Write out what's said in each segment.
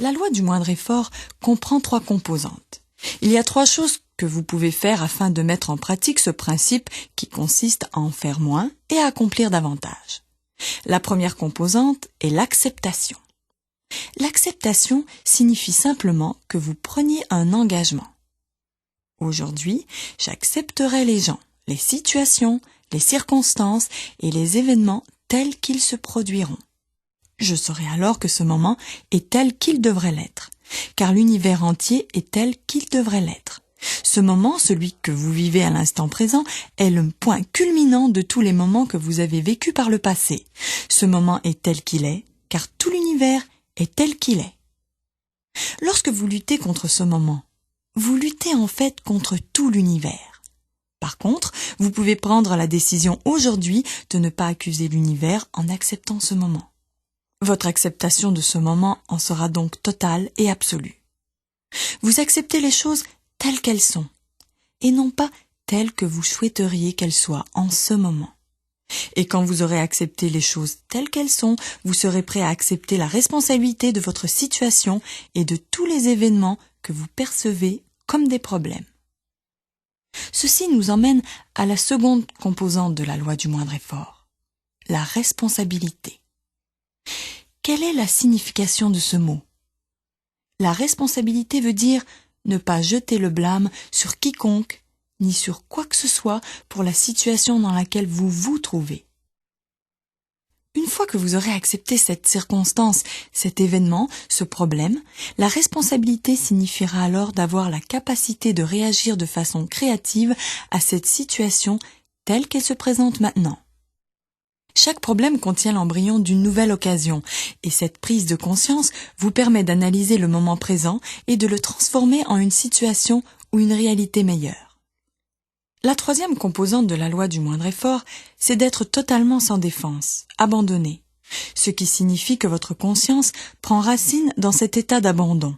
La loi du moindre effort comprend 3 composantes. Il y a 3 choses que vous pouvez faire afin de mettre en pratique ce principe qui consiste à en faire moins et à accomplir davantage. La première composante est l'acceptation. L'acceptation signifie simplement que vous preniez un engagement. Aujourd'hui, j'accepterai les gens, les situations, les circonstances et les événements tels qu'ils se produiront. Je saurai alors que ce moment est tel qu'il devrait l'être, car l'univers entier est tel qu'il devrait l'être. Ce moment, celui que vous vivez à l'instant présent, est le point culminant de tous les moments que vous avez vécus par le passé. Ce moment est tel qu'il est, car tout l'univers est tel qu'il est. Lorsque vous luttez contre ce moment, vous luttez en fait contre tout l'univers. Par contre, vous pouvez prendre la décision aujourd'hui de ne pas accuser l'univers en acceptant ce moment. Votre acceptation de ce moment en sera donc totale et absolue. Vous acceptez les choses telles qu'elles sont, et non pas telles que vous souhaiteriez qu'elles soient en ce moment. Et quand vous aurez accepté les choses telles qu'elles sont, vous serez prêt à accepter la responsabilité de votre situation et de tous les événements que vous percevez comme des problèmes. Ceci nous emmène à la seconde composante de la loi du moindre effort, la responsabilité. Quelle est la signification de ce mot? La responsabilité veut dire ne pas jeter le blâme sur quiconque, ni sur quoi que ce soit pour la situation dans laquelle vous vous trouvez. Une fois que vous aurez accepté cette circonstance, cet événement, ce problème, la responsabilité signifiera alors d'avoir la capacité de réagir de façon créative à cette situation telle qu'elle se présente maintenant. Chaque problème contient l'embryon d'une nouvelle occasion, et cette prise de conscience vous permet d'analyser le moment présent et de le transformer en une situation ou une réalité meilleure. La troisième composante de la loi du moindre effort, c'est d'être totalement sans défense, abandonné, ce qui signifie que votre conscience prend racine dans cet état d'abandon,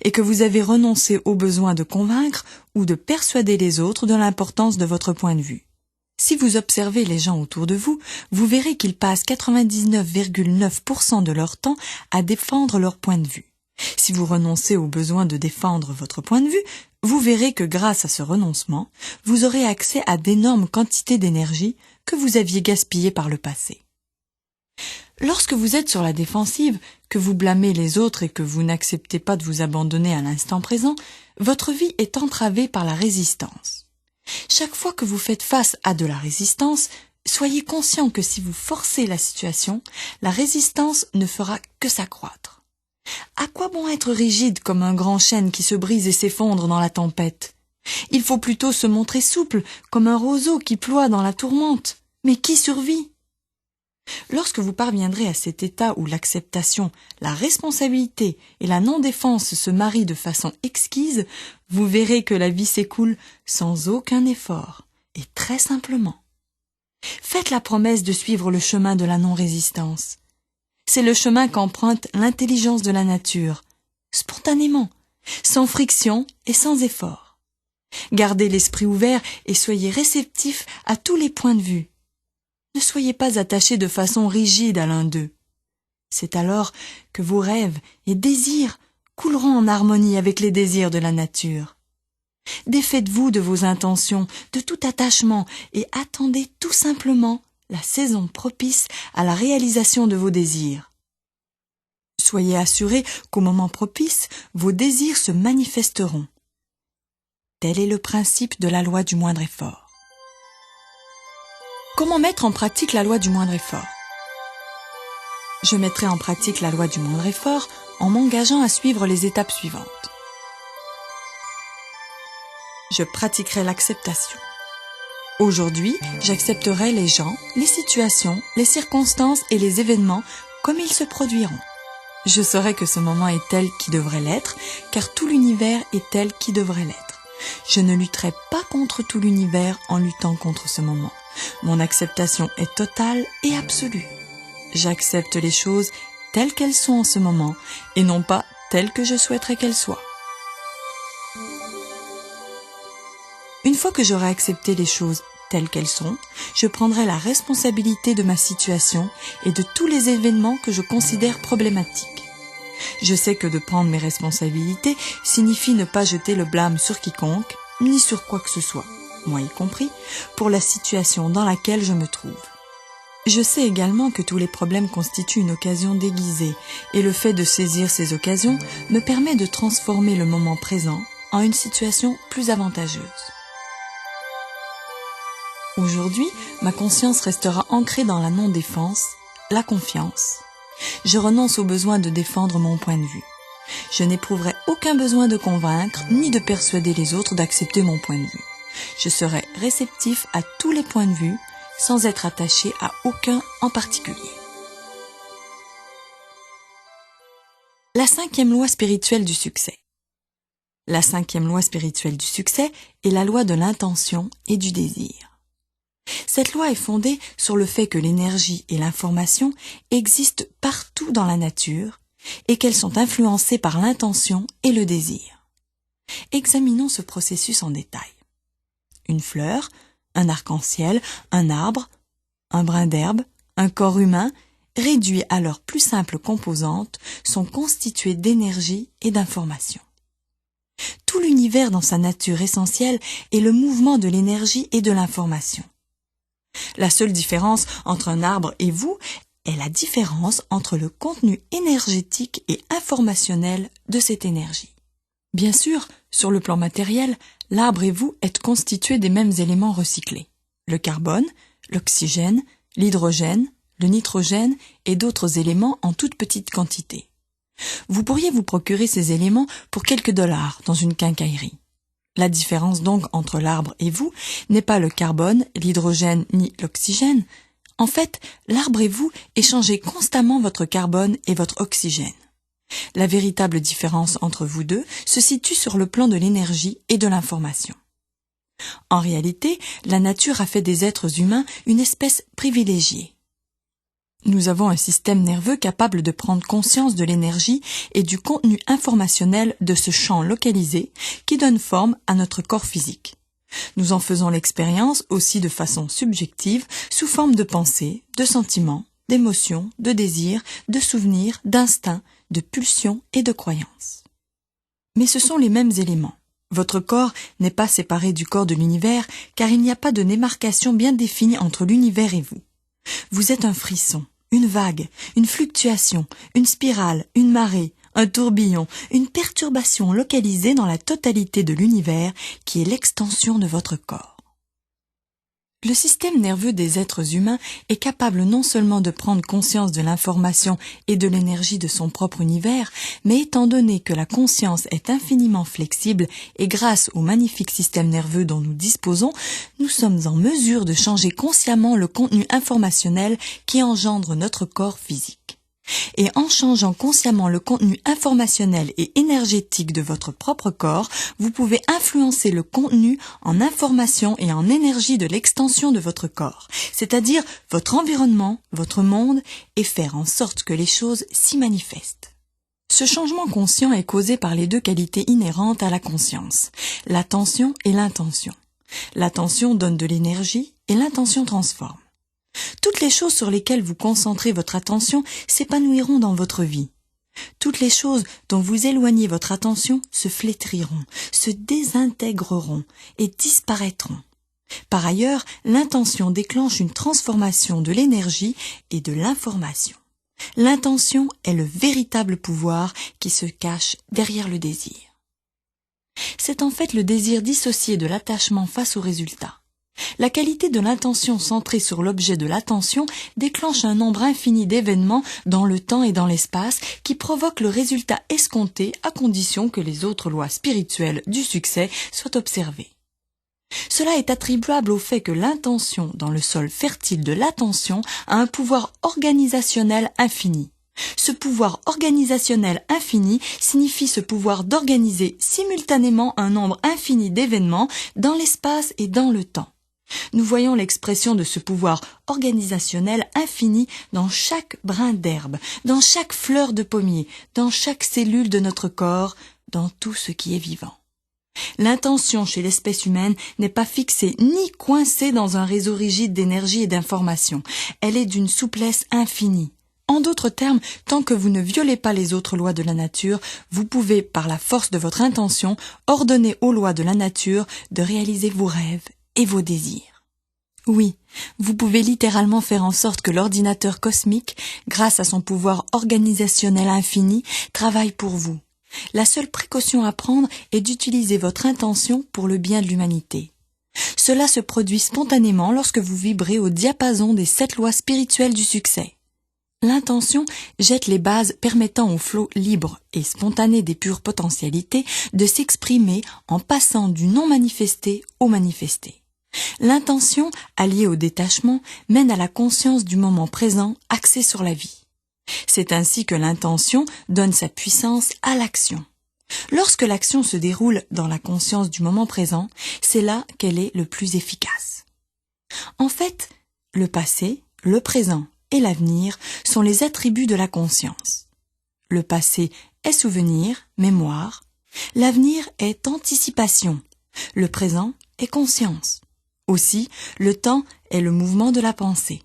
et que vous avez renoncé au besoin de convaincre ou de persuader les autres de l'importance de votre point de vue. Si vous observez les gens autour de vous, vous verrez qu'ils passent 99,9% de leur temps à défendre leur point de vue. Si vous renoncez au besoin de défendre votre point de vue, vous verrez que grâce à ce renoncement, vous aurez accès à d'énormes quantités d'énergie que vous aviez gaspillées par le passé. Lorsque vous êtes sur la défensive, que vous blâmez les autres et que vous n'acceptez pas de vous abandonner à l'instant présent, votre vie est entravée par la résistance. Chaque fois que vous faites face à de la résistance, soyez conscient que si vous forcez la situation, la résistance ne fera que s'accroître. À quoi bon être rigide comme un grand chêne qui se brise et s'effondre dans la tempête? Il faut plutôt se montrer souple comme un roseau qui ploie dans la tourmente. Mais qui survit? Lorsque vous parviendrez à cet état où l'acceptation, la responsabilité et la non-défense se marient de façon exquise, vous verrez que la vie s'écoule sans aucun effort et très simplement. Faites la promesse de suivre le chemin de la non-résistance. C'est le chemin qu'emprunte l'intelligence de la nature, spontanément, sans friction et sans effort. Gardez l'esprit ouvert et soyez réceptifs à tous les points de vue. Ne soyez pas attachés de façon rigide à l'un d'eux. C'est alors que vos rêves et désirs couleront en harmonie avec les désirs de la nature. Défaites-vous de vos intentions, de tout attachement et attendez tout simplement la saison propice à la réalisation de vos désirs. Soyez assurés qu'au moment propice, vos désirs se manifesteront. Tel est le principe de la loi du moindre effort. Comment mettre en pratique la loi du moindre effort? Je mettrai en pratique la loi du moindre effort en m'engageant à suivre les étapes suivantes. Je pratiquerai l'acceptation. Aujourd'hui, j'accepterai les gens, les situations, les circonstances et les événements comme ils se produiront. Je saurai que ce moment est tel qu'il devrait l'être, car tout l'univers est tel qu'il devrait l'être. Je ne lutterai pas contre tout l'univers en luttant contre ce moment. Mon acceptation est totale et absolue. J'accepte les choses telles qu'elles sont en ce moment et non pas telles que je souhaiterais qu'elles soient. Une fois que j'aurai accepté les choses telles qu'elles sont, je prendrai la responsabilité de ma situation et de tous les événements que je considère problématiques. Je sais que de prendre mes responsabilités signifie ne pas jeter le blâme sur quiconque, ni sur quoi que ce soit, moi y compris, pour la situation dans laquelle je me trouve. Je sais également que tous les problèmes constituent une occasion déguisée, et le fait de saisir ces occasions me permet de transformer le moment présent en une situation plus avantageuse. Aujourd'hui, ma conscience restera ancrée dans la non-défense, la confiance. Je renonce au besoin de défendre mon point de vue. Je n'éprouverai aucun besoin de convaincre ni de persuader les autres d'accepter mon point de vue. Je serai réceptif à tous les points de vue sans être attaché à aucun en particulier. La 5e loi spirituelle du succès. La 5e loi spirituelle du succès est la loi de l'intention et du désir. Cette loi est fondée sur le fait que l'énergie et l'information existent partout dans la nature et qu'elles sont influencées par l'intention et le désir. Examinons ce processus en détail. Une fleur, un arc-en-ciel, un arbre, un brin d'herbe, un corps humain, réduits à leurs plus simples composantes, sont constitués d'énergie et d'information. Tout l'univers dans sa nature essentielle est le mouvement de l'énergie et de l'information. La seule différence entre un arbre et vous est la différence entre le contenu énergétique et informationnel de cette énergie. Bien sûr, sur le plan matériel, l'arbre et vous êtes constitués des mêmes éléments recyclés. Le carbone, l'oxygène, l'hydrogène, le nitrogène et d'autres éléments en toute petite quantité. Vous pourriez vous procurer ces éléments pour quelques dollars dans une quincaillerie. La différence donc entre l'arbre et vous n'est pas le carbone, l'hydrogène ni l'oxygène. En fait, l'arbre et vous échangez constamment votre carbone et votre oxygène. La véritable différence entre vous deux se situe sur le plan de l'énergie et de l'information. En réalité, la nature a fait des êtres humains une espèce privilégiée. Nous avons un système nerveux capable de prendre conscience de l'énergie et du contenu informationnel de ce champ localisé qui donne forme à notre corps physique. Nous en faisons l'expérience aussi de façon subjective, sous forme de pensées, de sentiments, d'émotions, de désirs, de souvenirs, d'instincts, de pulsions et de croyances. Mais ce sont les mêmes éléments. Votre corps n'est pas séparé du corps de l'univers car il n'y a pas de démarcation bien définie entre l'univers et vous. Vous êtes un frisson, une vague, une fluctuation, une spirale, une marée, un tourbillon, une perturbation localisée dans la totalité de l'univers qui est l'extension de votre corps. Le système nerveux des êtres humains est capable non seulement de prendre conscience de l'information et de l'énergie de son propre univers, mais étant donné que la conscience est infiniment flexible et grâce au magnifique système nerveux dont nous disposons, nous sommes en mesure de changer consciemment le contenu informationnel qui engendre notre corps physique. Et en changeant consciemment le contenu informationnel et énergétique de votre propre corps, vous pouvez influencer le contenu en information et en énergie de l'extension de votre corps, c'est-à-dire votre environnement, votre monde, et faire en sorte que les choses s'y manifestent. Ce changement conscient est causé par les deux qualités inhérentes à la conscience, l'attention et l'intention. L'attention donne de l'énergie et l'intention transforme. Toutes les choses sur lesquelles vous concentrez votre attention s'épanouiront dans votre vie. Toutes les choses dont vous éloignez votre attention se flétriront, se désintégreront et disparaîtront. Par ailleurs, l'intention déclenche une transformation de l'énergie et de l'information. L'intention est le véritable pouvoir qui se cache derrière le désir. C'est en fait le désir dissocié de l'attachement face au résultat. La qualité de l'intention centrée sur l'objet de l'attention déclenche un nombre infini d'événements dans le temps et dans l'espace qui provoquent le résultat escompté à condition que les autres lois spirituelles du succès soient observées. Cela est attribuable au fait que l'intention dans le sol fertile de l'attention a un pouvoir organisationnel infini. Ce pouvoir organisationnel infini signifie ce pouvoir d'organiser simultanément un nombre infini d'événements dans l'espace et dans le temps. Nous voyons l'expression de ce pouvoir organisationnel infini dans chaque brin d'herbe, dans chaque fleur de pommier, dans chaque cellule de notre corps, dans tout ce qui est vivant. L'intention chez l'espèce humaine n'est pas fixée ni coincée dans un réseau rigide d'énergie et d'information. Elle est d'une souplesse infinie, En d'autres termes, tant que vous ne violez pas les autres lois de la nature, vous pouvez, par la force de votre intention, ordonner aux lois de la nature de réaliser vos rêves et vos désirs. Oui, vous pouvez littéralement faire en sorte que l'ordinateur cosmique, grâce à son pouvoir organisationnel infini, travaille pour vous. La seule précaution à prendre est d'utiliser votre intention pour le bien de l'humanité. Cela se produit spontanément lorsque vous vibrez au diapason des 7 lois spirituelles du succès. L'intention jette les bases permettant au flot libre et spontané des pures potentialités de s'exprimer en passant du non manifesté au manifesté. L'intention, alliée au détachement, mène à la conscience du moment présent axée sur la vie. C'est ainsi que l'intention donne sa puissance à l'action. Lorsque l'action se déroule dans la conscience du moment présent, c'est là qu'elle est le plus efficace. En fait, le passé, le présent et l'avenir sont les attributs de la conscience. Le passé est souvenir, mémoire. L'avenir est anticipation. Le présent est conscience. Aussi, le temps est le mouvement de la pensée.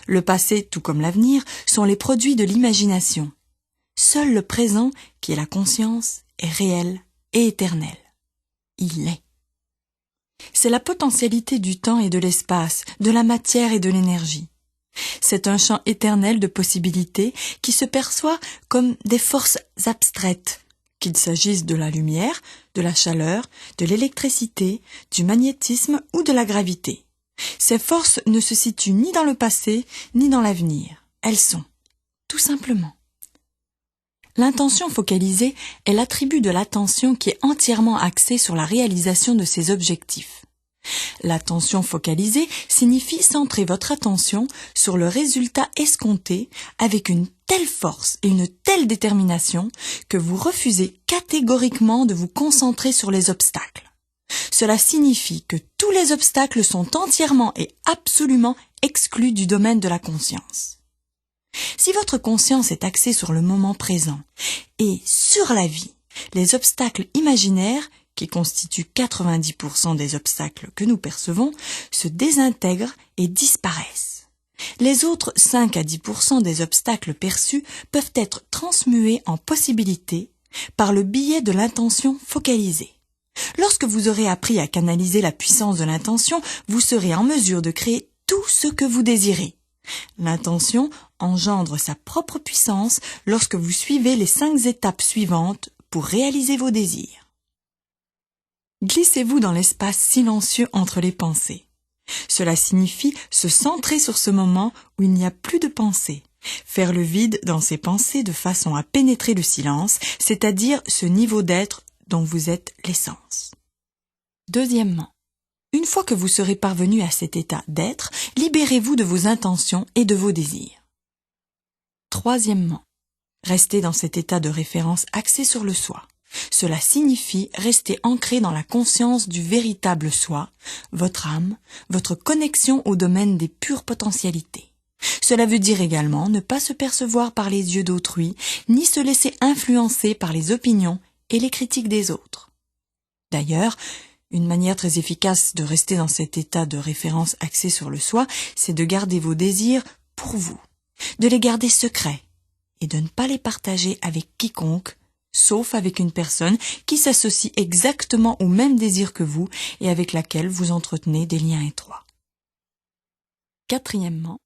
Le passé, tout comme l'avenir, sont les produits de l'imagination. Seul le présent, qui est la conscience, est réel et éternel. Il est. C'est la potentialité du temps et de l'espace, de la matière et de l'énergie. C'est un champ éternel de possibilités qui se perçoit comme des forces abstraites, qu'il s'agisse de la lumière, de la chaleur, de l'électricité, du magnétisme ou de la gravité. Ces forces ne se situent ni dans le passé, ni dans l'avenir. Elles sont, tout simplement. L'intention focalisée est l'attribut de l'attention qui est entièrement axée sur la réalisation de ses objectifs. L'attention focalisée signifie centrer votre attention sur le résultat escompté avec une telle force et une telle détermination que vous refusez catégoriquement de vous concentrer sur les obstacles. Cela signifie que tous les obstacles sont entièrement et absolument exclus du domaine de la conscience. Si votre conscience est axée sur le moment présent et sur la vie, les obstacles imaginaires, qui constituent 90% des obstacles que nous percevons, se désintègrent et disparaissent. Les autres 5 à 10% des obstacles perçus peuvent être transmués en possibilités par le biais de l'intention focalisée. Lorsque vous aurez appris à canaliser la puissance de l'intention, vous serez en mesure de créer tout ce que vous désirez. L'intention engendre sa propre puissance lorsque vous suivez les 5 étapes suivantes pour réaliser vos désirs. Glissez-vous dans l'espace silencieux entre les pensées. Cela signifie se centrer sur ce moment où il n'y a plus de pensée. Faire le vide dans ses pensées de façon à pénétrer le silence, c'est-à-dire ce niveau d'être dont vous êtes l'essence. Deuxièmement, une fois que vous serez parvenu à cet état d'être, libérez-vous de vos intentions et de vos désirs. Troisièmement, restez dans cet état de référence axé sur le soi. Cela signifie rester ancré dans la conscience du véritable soi, votre âme, votre connexion au domaine des pures potentialités. Cela veut dire également ne pas se percevoir par les yeux d'autrui, ni se laisser influencer par les opinions et les critiques des autres. D'ailleurs, une manière très efficace de rester dans cet état de référence axé sur le soi, c'est de garder vos désirs pour vous, de les garder secrets et de ne pas les partager avec quiconque, sauf avec une personne qui s'associe exactement au même désir que vous et avec laquelle vous entretenez des liens étroits. Quatrièmement,